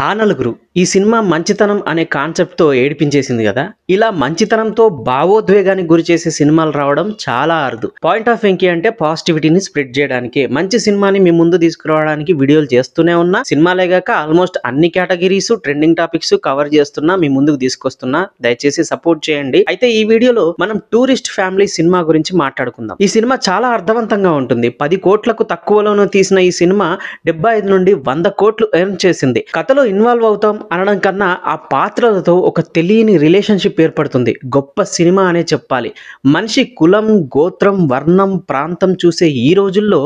ఆ నలుగురు ఈ సినిమా మంచితనం అనే కాన్సెప్ట్ తో ఏడిపించేసింది కదా. ఇలా మంచితనంతో భావోద్వేగానికి గురి చేసే సినిమాలు రావడం చాలా అరుదు. పాయింట్ ఆఫ్ వెంకీ అంటే పాజిటివిటీని స్ప్రెడ్ చేయడానికి, మంచి సినిమాని మీ ముందు తీసుకురావడానికి వీడియోలు చేస్తూనే ఉన్నా. సినిమాలే గాక ఆల్మోస్ట్ అన్ని కేటగిరీస్ ట్రెండింగ్ టాపిక్స్ కవర్ చేస్తున్నా, మీ ముందుకు తీసుకొస్తున్నా. దయచేసి సపోర్ట్ చేయండి. అయితే ఈ వీడియోలో మనం టూరిస్ట్ ఫ్యామిలీ సినిమా గురించి మాట్లాడుకుందాం. ఈ సినిమా చాలా అర్థవంతంగా ఉంటుంది. 10 కోట్లకు తక్కువలోనూ తీసిన ఈ సినిమా 75 నుండి 100 కోట్లు ఎర్న్ చేసింది. కథలో ఇన్వాల్వ్ అవుతాం అనడం కన్నా ఆ పాత్రలతో ఒక తెలియని రిలేషన్షిప్ ఏర్పడుతుంది. గొప్ప సినిమా అనే చెప్పాలి. మనిషి కులం, గోత్రం, వర్ణం, ప్రాంతం చూసే ఈ రోజుల్లో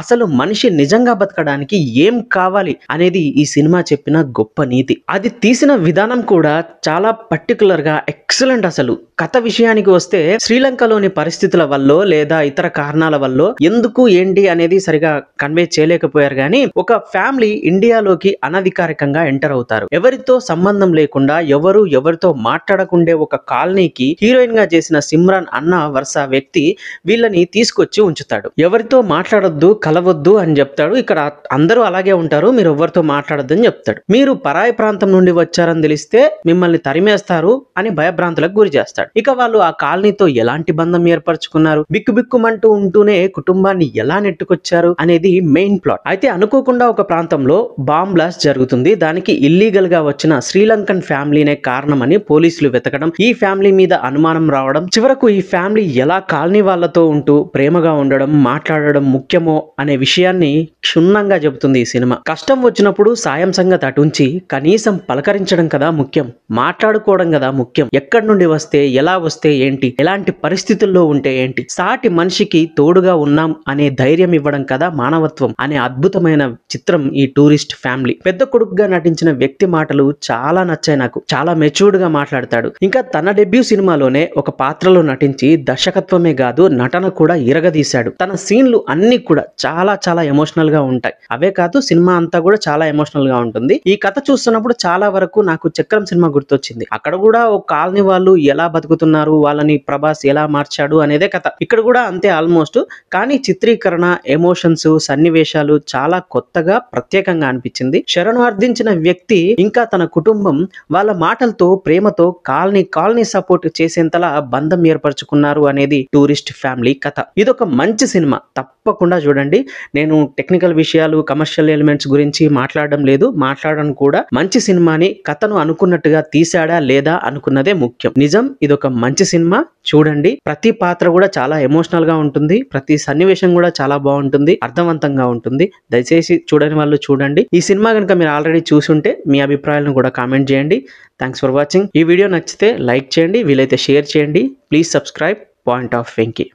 అసలు మనిషి నిజంగా బతకడానికి ఏం కావాలి అనేది ఈ సినిమా చెప్పిన గొప్ప నీతి. అది తీసిన విధానం కూడా చాలా పర్టికులర్ గా ఎక్సలెంట్. అసలు కథ విషయానికి వస్తే శ్రీలంకలోని పరిస్థితుల వల్ల లేదా ఇతర కారణాల వల్ల ఎందుకు ఏంటి అనేది సరిగా కన్వే చేయలేకపోయారు. కానీ ఒక ఫ్యామిలీ ఇండియాలోకి అనధికారికంగా ఎంటర్ అవుతారు. ఎవరితో సంబంధం లేకుండా, ఎవరితో మాట్లాడకుండే ఒక కాలనీకి హీరోయిన్ గా చేసిన సిమ్రాన్ అన్న వరుస వ్యక్తి వీళ్ళని తీసుకొచ్చి ఉంచుతాడు. ఎవరితో మాట్లాడొద్దు, కలవద్దు అని చెప్తాడు. ఇక్కడ అందరూ అలాగే ఉంటారు, మీరు ఎవరితో మాట్లాడొద్దు అని చెప్తాడు. మీరు పరాయి ప్రాంతం నుండి వచ్చారని తెలిస్తే మిమ్మల్ని తరిమేస్తారు అని భయభ్రాంతులకు గురి చేస్తాడు. ఇక వాళ్ళు ఆ కాలనీతో ఎలాంటి బంధం ఏర్పరచుకున్నారు, బిక్కుబిక్కుమంటూ ఉంటూనే కుటుంబాన్ని ఎలా నెట్టుకొచ్చారు అనేది మెయిన్ ప్లాట్. అయితే అనుకోకుండా ఒక ప్రాంతంలో బాంబ్ బ్లాస్ట్ జరుగుతుంది. దానికి ఇల్లీగల్ గా వచ్చిన శ్రీలంకన్ ఫ్యామిలీనే కారణమని పోలీసులు వెతకడం, ఈ ఫ్యామిలీ మీద అనుమానం రావడం, చివరకు ఈ ఫ్యామిలీ ఎలా కాలనీ వాళ్ళతో ఉంటూ ప్రేమగా ఉండడం, మాట్లాడడం ముఖ్యమో అనే విషయాన్ని క్షుణ్ణంగా చెబుతుంది ఈ సినిమా. కష్టం వచ్చినప్పుడు సాయం సంగతి అటుంచి కనీసం పలకరించడం కదా ముఖ్యం, మాట్లాడుకోవడం కదా ముఖ్యం. ఎక్కడి నుండి వస్తే, ఎలా వస్తే ఏంటి, ఎలాంటి పరిస్థితుల్లో ఉంటే ఏంటి, సాటి మనిషికి తోడుగా ఉన్నాం అనే ధైర్యం ఇవ్వడం కదా మానవత్వం అనే అద్భుతమైన చిత్రం ఈ టూరిస్ట్ ఫ్యామిలీ. పెద్ద కొడుకుగా నటించిన వ్యక్తి మాటలు చాలా నచ్చాయి నాకు. చాలా మెచ్యూర్డ్ గా మాట్లాడతాడు. ఇంకా తన డెబ్యూ సినిమాలోనే ఒక పాత్రలో నటించి దర్శకత్వమే కాదు నటన కూడా ఇరగదీశాడు. తన సీన్లు అన్ని కూడా చాలా చాలా ఎమోషనల్ గా ఉంటాయి. అవే కాదు సినిమా అంతా కూడా చాలా ఎమోషనల్ గా ఉంటుంది. ఈ కథ చూస్తున్నప్పుడు చాలా వరకు నాకు చక్రం సినిమా గుర్తొచ్చింది. అక్కడ కూడా ఒక కాలనీ వాళ్ళు ఎలా బతుకుతున్నారు, వాళ్ళని ప్రభాస్ ఎలా మార్చాడు అనేదే కథ. ఇక్కడ కూడా అంతే ఆల్మోస్ట్. కానీ చిత్రీకరణ, ఎమోషన్స్, సన్నివేశాలు చాలా కొత్తగా ప్రత్యేకంగా అనిపించింది. శరణు అర్థించిన వ్యక్తి ఇంకా తన కుటుంబం వాళ్ళ మాటలతో, ప్రేమతో కాలనీ సపోర్ట్ చేసేంతలా బంధం ఏర్పరచుకున్నారు అనేది టూరిస్ట్ ఫ్యామిలీ కథ. ఇదొక మంచి సినిమా, తప్పకుండా చూడండి. నేను టెక్నికల్ విషయాలు, కమర్షియల్ ఎలిమెంట్స్ గురించి మాట్లాడడం లేదు, మాట్లాడడం కూడా. మంచి సినిమాని కథను అనుకున్నట్టుగా తీసాడా లేదా అనుకున్నదే ముఖ్యం. నిజం, ఇదొక మంచి సినిమా, చూడండి. ప్రతి పాత్ర కూడా చాలా ఎమోషనల్ గా ఉంటుంది, ప్రతి సన్నివేశం కూడా చాలా బాగుంటుంది, అర్థవంతంగా ఉంటుంది. దయచేసి చూడని వాళ్ళు చూడండి. ఈ సినిమా కనుక మీరు ఆల్రెడీ చూసుంటే మీ అభిప్రాయాలను కూడా కామెంట్ చేయండి. Thanks for watching. ఈ వీడియో నచ్చితే లైక్ చేయండి, వీలైతే షేర్ చేయండి. Please subscribe point of Venky.